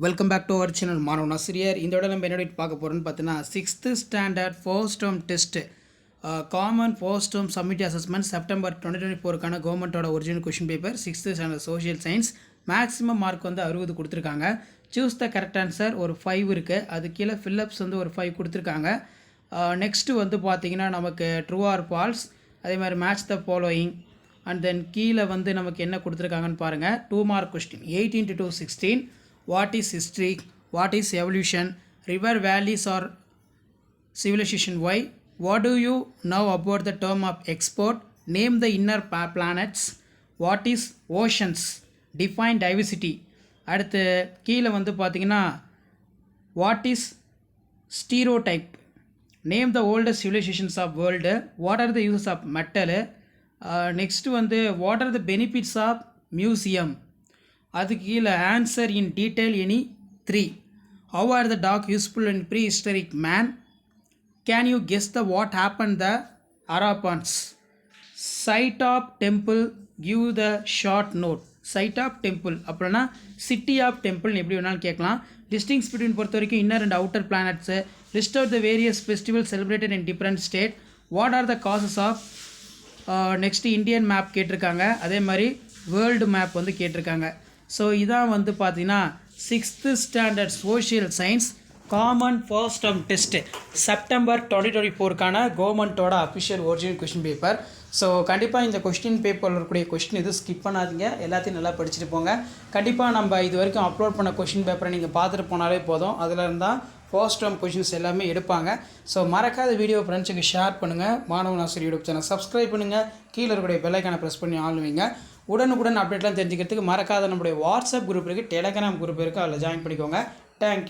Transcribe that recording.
Welcome back to our channel மாணவன் ஆசிரியர். இந்த விட நம்ம என்ன பார்க்க போகிறோன்னு பார்த்தீங்கன்னா 6th standard first term test common first term summative assessment September 2024க்கான கவர்மெண்ட்டோட original question paper 6th standard social science maximum mark வந்து 60 கொடுத்துருக்காங்க. சூஸ் த கரெக்ட் ஆன்சர் ஒரு 5 இருக்குது. அது கீழே ஃபில்லப்ஸ் வந்து ஒரு 5 கொடுத்துருக்காங்க. நெக்ஸ்ட்டு வந்து பார்த்திங்கன்னா நமக்கு ட்ரூ ஆர் ஃபால்ஸ், அதே மாதிரி match the following and then கீழே வந்து நமக்கு என்ன கொடுத்துருக்காங்கன்னு பாருங்கள். 2 mark question 18 to 16. What is history? What is evolution? River valleys or civilization? Why? What do you know about the term of export? Name the inner planets. What is oceans? Define diversity. அடுத்து கீழே வந்து பார்த்தீங்கன்னா what is stereotype? Name the oldest civilizations of world. What are the uses of metal? Next வந்து what are the benefits of museum? அதுக்கு கீழே answer in detail any 3. How are the dog useful in prehistoric man? Can you guess the what happen the Harappans? Site of temple give the short note. Site of temple அப்படின்னா city of டெம்பிள்னு எப்படி வேணாலும் கேட்கலாம். Distinguish between பொறுத்த வரைக்கும் inner and அவுட்டர் பிளானட்ஸு. List of the various festival celebrated in different state. What are the causes of next Indian map கேட்டிருக்காங்க. அதே மாதிரி வேர்ல்டு மேப் வந்து கேட்டிருக்காங்க. ஸோ இதான் வந்து பார்த்தீங்கன்னா 6th standard social science common first term test September 2024க்கான கவர்மெண்ட்டோட official original question paper. So கண்டிப்பாக இந்த கொஸ்டின் பேப்பரில் இருக்கக்கூடிய கொஸ்டின் எதுவும் ஸ்கிப் பண்ணாதீங்க, எல்லாத்தையும் நல்லா படிச்சுட்டு போங்க. கண்டிப்பாக நம்ம இது வரைக்கும் அப்லோட் பண்ண கொஷின் பேப்பரை நீங்கள் பார்த்துட்டு போனாலே போதும். அதில் இருந்தால் ஃபர்ஸ்ட் டேர்ம் கொஷின்ஸ் எல்லாமே எடுப்பாங்க. ஸோ மறக்காத வீடியோ ஃப்ரெண்ட்ஸுக்கு ஷேர் பண்ணுங்கள். மாணவன் ஆசிரியர் யூடியூப் சேனல் சப்ஸ்கிரைப் பண்ணுங்கள். கீழே இருக்கக்கூடிய பெல்லைக்கான ப்ரெஸ் பண்ணி ஆளுவீங்க. உடனுக்குடன் அப்டேட்லாம் தெரிஞ்சுக்கிறதுக்கு மறக்காத நம்மளுடைய வாட்ஸ்அப் குரூப் இருக்குது, டெலகிராம் குரூப் இருக்குது, அதில் ஜாயின் பண்ணிக்கோங்க. தேங்க்யூ.